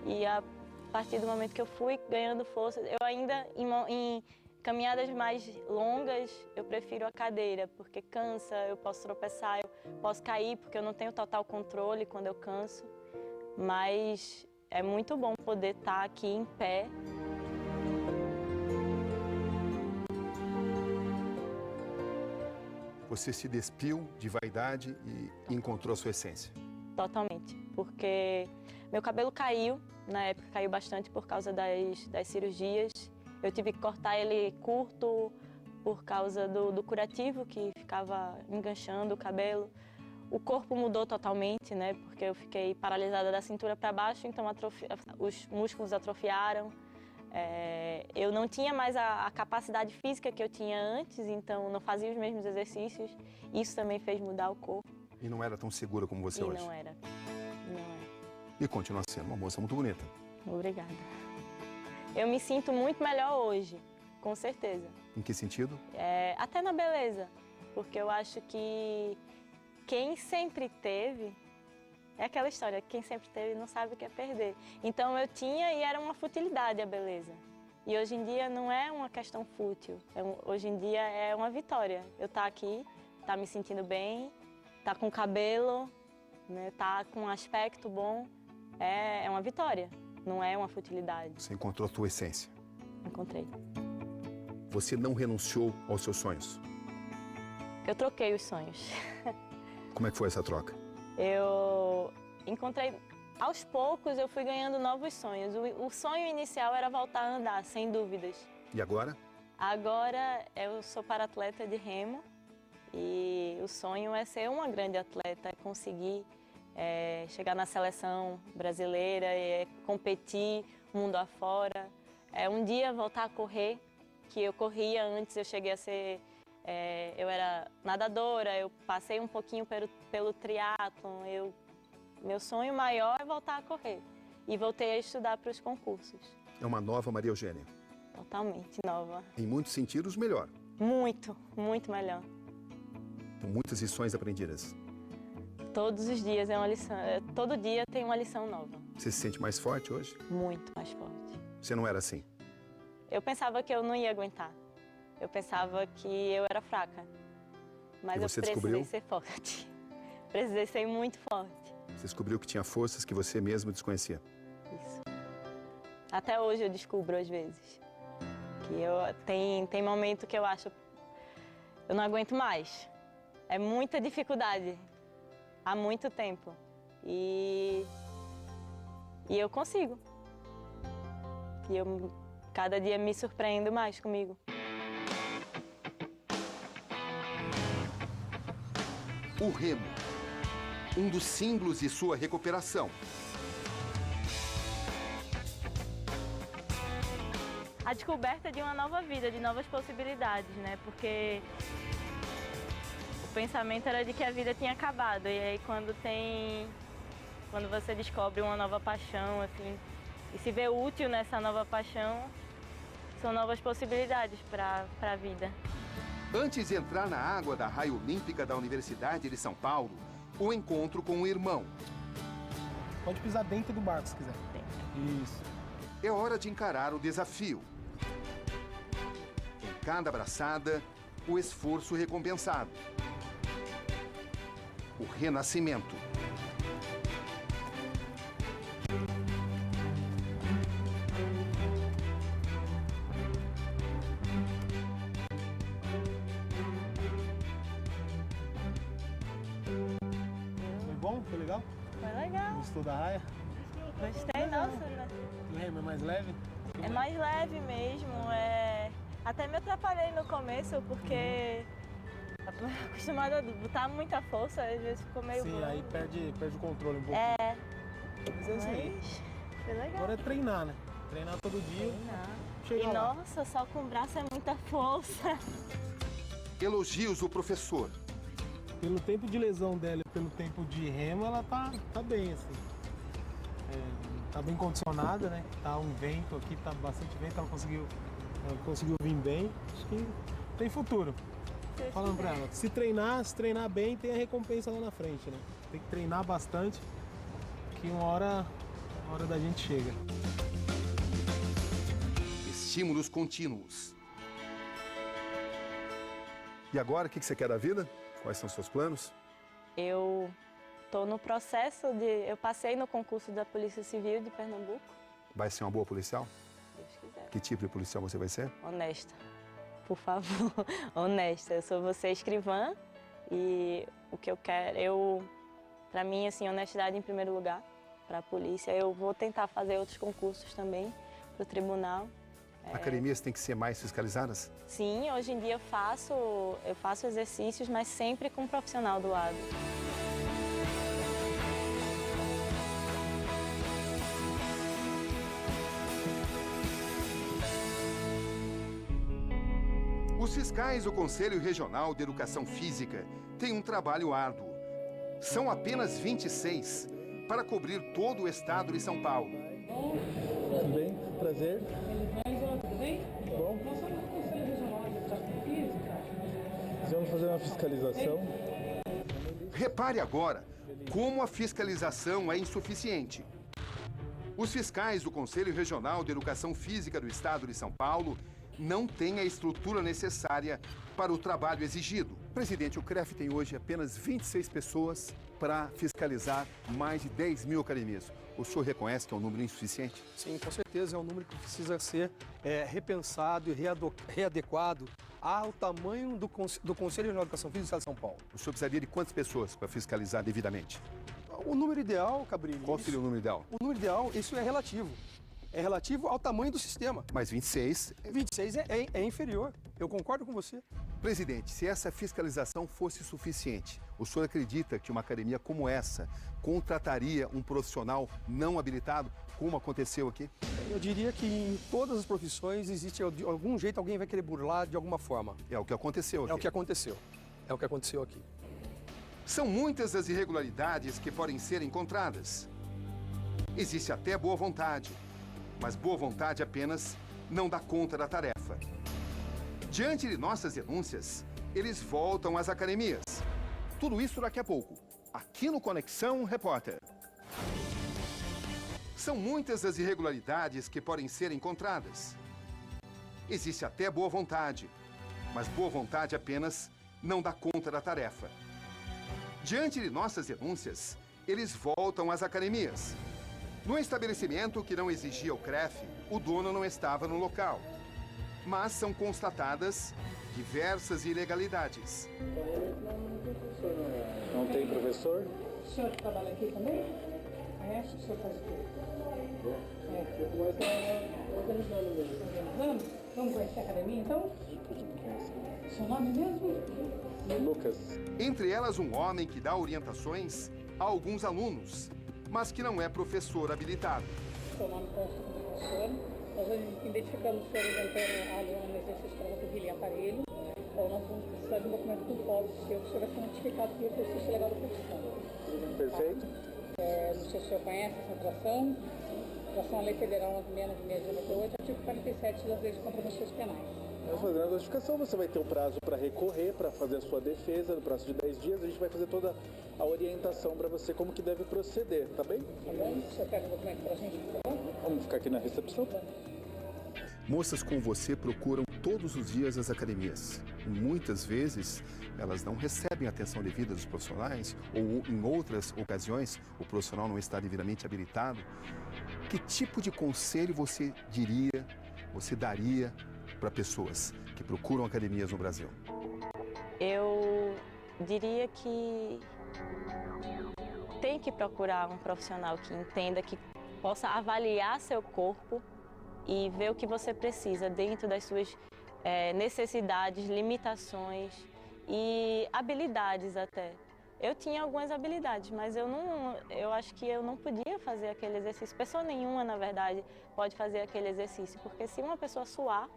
E a partir do momento que eu fui ganhando força, eu ainda, em caminhadas mais longas, eu prefiro a cadeira, porque cansa, eu posso tropeçar, eu posso cair, porque eu não tenho total controle quando eu canso. Mas é muito bom poder estar aqui em pé. Você se despiu de vaidade e encontrou a sua essência? Totalmente, porque meu cabelo caiu, na época caiu bastante por causa das cirurgias. Eu tive que cortar ele curto por causa do curativo, que ficava enganchando o cabelo. O corpo mudou totalmente, né? Porque eu fiquei paralisada da cintura para baixo, então os músculos atrofiaram. Eu não tinha mais a capacidade física que eu tinha antes, então não fazia os mesmos exercícios. Isso também fez mudar o corpo. E não era tão segura como você hoje? Não era. E continua sendo uma moça muito bonita. Obrigada. Eu me sinto muito melhor hoje, com certeza. Em que sentido? Até na beleza, porque eu acho que quem sempre teve, é aquela história, quem sempre teve não sabe o que é perder. Então eu tinha e era uma futilidade a beleza. E hoje em dia não é uma questão fútil, hoje em dia é uma vitória. Eu estar aqui, estar me sentindo bem, estar com cabelo, né, estar com um aspecto bom, é uma vitória, não é uma futilidade. Você encontrou a sua essência? Encontrei. Você não renunciou aos seus sonhos? Eu troquei os sonhos. Como é que foi essa troca? Eu encontrei, aos poucos eu fui ganhando novos sonhos. O sonho inicial era voltar a andar, sem dúvidas. E agora? Agora eu sou para-atleta de remo e o sonho é ser uma grande atleta, é conseguir chegar na seleção brasileira, competir mundo afora. Um dia voltar a correr, que eu corria antes, eu cheguei a ser... eu era nadadora, eu passei um pouquinho pelo triatlon. Meu sonho maior é voltar a correr. E voltei a estudar para os concursos. É uma nova Maria Eugênia? Totalmente nova. Em muitos sentidos, melhor? Muito, muito melhor. Com muitas lições aprendidas? Todos os dias é uma lição. Todo dia tem uma lição nova. Você se sente mais forte hoje? Muito mais forte. Você não era assim? Eu pensava que eu não ia aguentar. Eu pensava que eu era fraca, mas eu precisei ser forte. Precisei ser muito forte. Você descobriu que tinha forças que você mesmo desconhecia. Isso. Até hoje eu descubro às vezes. Que tem momento que eu acho, eu não aguento mais. É muita dificuldade, há muito tempo. E eu consigo. E eu cada dia me surpreendo mais comigo. O remo, um dos símbolos de sua recuperação. A descoberta de uma nova vida, de novas possibilidades, né? Porque o pensamento era de que a vida tinha acabado. E aí quando você descobre uma nova paixão, assim, e se vê útil nessa nova paixão, são novas possibilidades para a vida. Antes de entrar na água da raia olímpica da Universidade de São Paulo, o encontro com o irmão. Pode pisar dentro do barco se quiser. Isso. É hora de encarar o desafio. Em cada abraçada, o esforço recompensado. O renascimento. Foi bom? Foi legal? Foi legal. Gostou da raia? Gostei, nossa. Né? O remo é mais leve? É mais leve mesmo. Até me atrapalhei no começo, porque acostumada a botar muita força, às vezes ficou meio Sim, bom. aí perde o controle um pouco. Mas é isso aí. Foi legal. Agora é treinar, né? Treinar todo dia. E nossa, só com o braço é muita força. Elogios do professor. Pelo tempo de lesão dela e pelo tempo de remo, ela tá bem, assim. Tá bem condicionada, né? Tá um vento aqui, tá bastante vento, ela conseguiu vir bem. Acho que tem futuro. Falando pra ela, se treinar bem, tem a recompensa lá na frente, né? Tem que treinar bastante, que uma hora da gente chega. Estímulos contínuos. E agora, o que você quer da vida? Quais são os seus planos? Eu estou no processo eu passei no concurso da Polícia Civil de Pernambuco. Vai ser uma boa policial? Deus quiser. Que tipo de policial você vai ser? Honesta. Por favor, honesta. Eu vou ser escrivã e o que eu quero, para mim, assim, honestidade em primeiro lugar para a polícia. Eu vou tentar fazer outros concursos também para o tribunal. Academias têm que ser mais fiscalizadas? Sim, hoje em dia eu faço exercícios, mas sempre com um profissional do lado. Os fiscais do Conselho Regional de Educação Física têm um trabalho árduo. São apenas 26 para cobrir todo o estado de São Paulo. Tudo bem? Prazer. Tudo bem? Bom. Nós somos do Conselho Regional de Educação Física. Vamos fazer uma fiscalização. Repare agora como a fiscalização é insuficiente. Os fiscais do Conselho Regional de Educação Física do Estado de São Paulo não têm a estrutura necessária para o trabalho exigido. Presidente, o CREF tem hoje apenas 26 pessoas para fiscalizar mais de 10 mil academias. O senhor reconhece que é um número insuficiente? Sim, com certeza é um número que precisa ser repensado e readequado ao tamanho do Conselho Regional de Educação Física do Estado de São Paulo. O senhor precisaria de quantas pessoas para fiscalizar devidamente? O número ideal, Cabrini... Qual seria o número ideal? O número ideal, isso é relativo. É relativo ao tamanho do sistema. Mas 26... 26 é inferior. Eu concordo com você. Presidente, se essa fiscalização fosse suficiente, o senhor acredita que uma academia como essa contrataria um profissional não habilitado, como aconteceu aqui? Eu diria que em todas as profissões existe de algum jeito alguém vai querer burlar de alguma forma. É o que aconteceu aqui. É o que aconteceu. É o que aconteceu aqui. São muitas as irregularidades que podem ser encontradas. Existe até boa vontade, mas boa vontade apenas não dá conta da tarefa. Diante de nossas denúncias, eles voltam às academias. Tudo isso daqui a pouco, aqui no Conexão Repórter. São muitas as irregularidades que podem ser encontradas. Existe até boa vontade, mas boa vontade apenas não dá conta da tarefa. Diante de nossas denúncias, eles voltam às academias. No estabelecimento que não exigia o CREF, o dono não estava no local. Mas são constatadas diversas ilegalidades. Não tem professor? O senhor trabalha aqui também? O senhor faz o quê? Organizando mesmo. Organizando? Vamos conhecer a academia, então? Seu nome mesmo? Lucas. Entre elas, um homem que dá orientações a alguns alunos, mas que não é professor habilitado. Seu nome consta como professor. Nós identificamos o senhor orientando a aluna no exercício para rodovia e aparelho. Então, nós vamos precisar de um documento com foto seu, que o senhor vai ser notificado pelo exercício legal da profissão. Perfeito. Não sei se o senhor conhece essa infração. Infração à Lei Federal 9698, artigo 47 das leis contra homicídios penais. Nós fazendo a notificação, você vai ter um prazo para recorrer, para fazer a sua defesa, no prazo de 10 dias, a gente vai fazer toda a orientação para você como que deve proceder, tá bem? Tá bom? O senhor pega o documento para a gente, por favor? Vamos ficar aqui na recepção. Moças como você procuram todos os dias às academias. E muitas vezes elas não recebem a atenção devida dos profissionais, ou em outras ocasiões o profissional não está devidamente habilitado. Que tipo de conselho você daria para pessoas que procuram academias no Brasil? Eu diria que tem que procurar um profissional que entenda, que possa avaliar seu corpo e ver o que você precisa dentro das suas necessidades, limitações e habilidades até. Eu tinha algumas habilidades, mas eu acho que eu não podia fazer aquele exercício. Pessoa nenhuma, na verdade, pode fazer aquele exercício, porque se uma pessoa suar,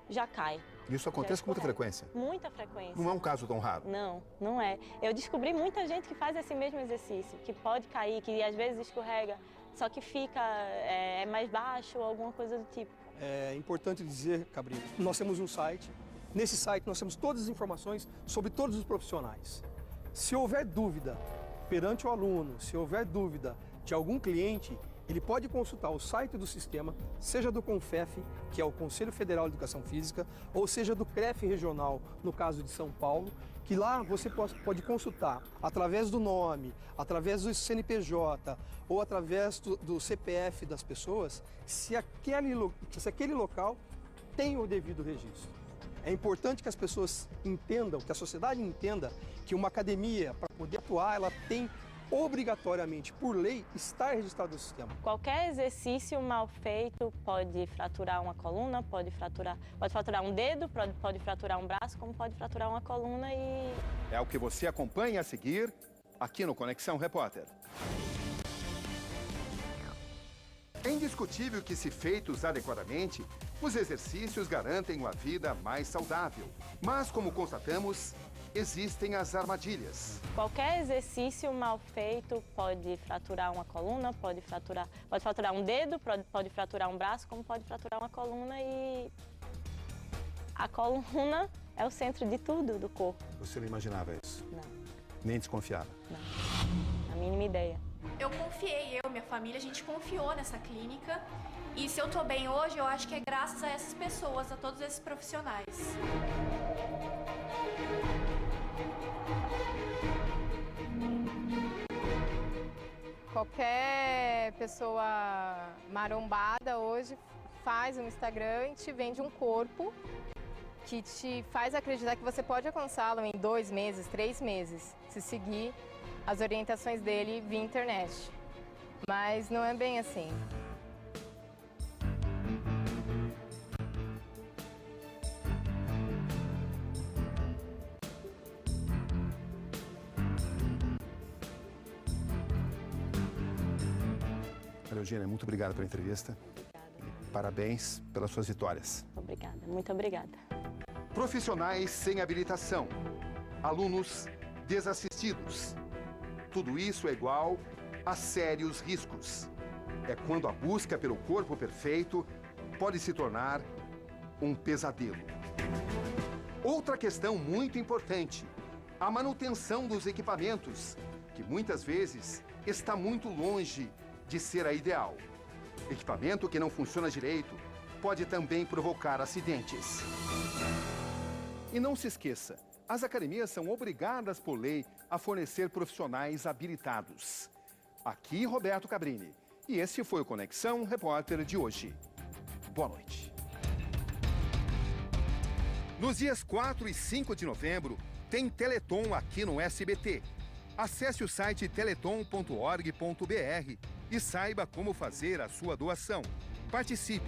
já cai. Isso acontece com muita frequência? Muita frequência. Não é um caso tão raro? Não, não é. Eu descobri muita gente que faz esse mesmo exercício, que pode cair, que às vezes escorrega, só que fica mais baixo ou alguma coisa do tipo. É importante dizer, Cabrini, nós temos um site. Nesse site nós temos todas as informações sobre todos os profissionais. Se houver dúvida perante o aluno, se houver dúvida de algum cliente, ele pode consultar o site do sistema, seja do CONFEF, que é o Conselho Federal de Educação Física, ou seja do CREF regional, no caso de São Paulo, que lá você pode consultar através do nome, através do CNPJ ou através do CPF das pessoas, se aquele local tem o devido registro. É importante que as pessoas entendam, que a sociedade entenda que uma academia, para poder atuar, ela tem obrigatoriamente, por lei, estar registrado no sistema. Qualquer exercício mal feito pode fraturar uma coluna, pode fraturar um dedo, pode fraturar um braço, como pode fraturar uma coluna e... É o que você acompanha a seguir aqui no Conexão Repórter. É indiscutível que, se feitos adequadamente, os exercícios garantem uma vida mais saudável. Mas, como constatamos, existem as armadilhas. Qualquer exercício mal feito pode fraturar uma coluna, pode fraturar um dedo, pode fraturar um braço, como pode fraturar uma coluna e... A coluna é o centro de tudo do corpo. Você não imaginava isso? Não. Nem desconfiava? Não. A mínima ideia. Eu confiei, minha família, a gente confiou nessa clínica. E se eu tô bem hoje, eu acho que é graças a essas pessoas, a todos esses profissionais. Qualquer pessoa marombada hoje faz um Instagram e te vende um corpo que te faz acreditar que você pode alcançá-lo em 2 meses, 3 meses, se seguir as orientações dele via internet. Mas não é bem assim. Eugênia, muito obrigado pela entrevista. Obrigada. Parabéns pelas suas vitórias. Obrigada, muito obrigada. Profissionais sem habilitação, alunos desassistidos. Tudo isso é igual a sérios riscos. É quando a busca pelo corpo perfeito pode se tornar um pesadelo. Outra questão muito importante, a manutenção dos equipamentos, que muitas vezes está muito longe de ser a ideal. Equipamento que não funciona direito pode também provocar acidentes. E não se esqueça, as academias são obrigadas por lei a fornecer profissionais habilitados. Aqui, Roberto Cabrini. E esse foi o Conexão Repórter de hoje. Boa noite. Nos dias 4 e 5 de novembro, tem Teleton aqui no SBT. Acesse o site teleton.org.br e saiba como fazer a sua doação. Participe!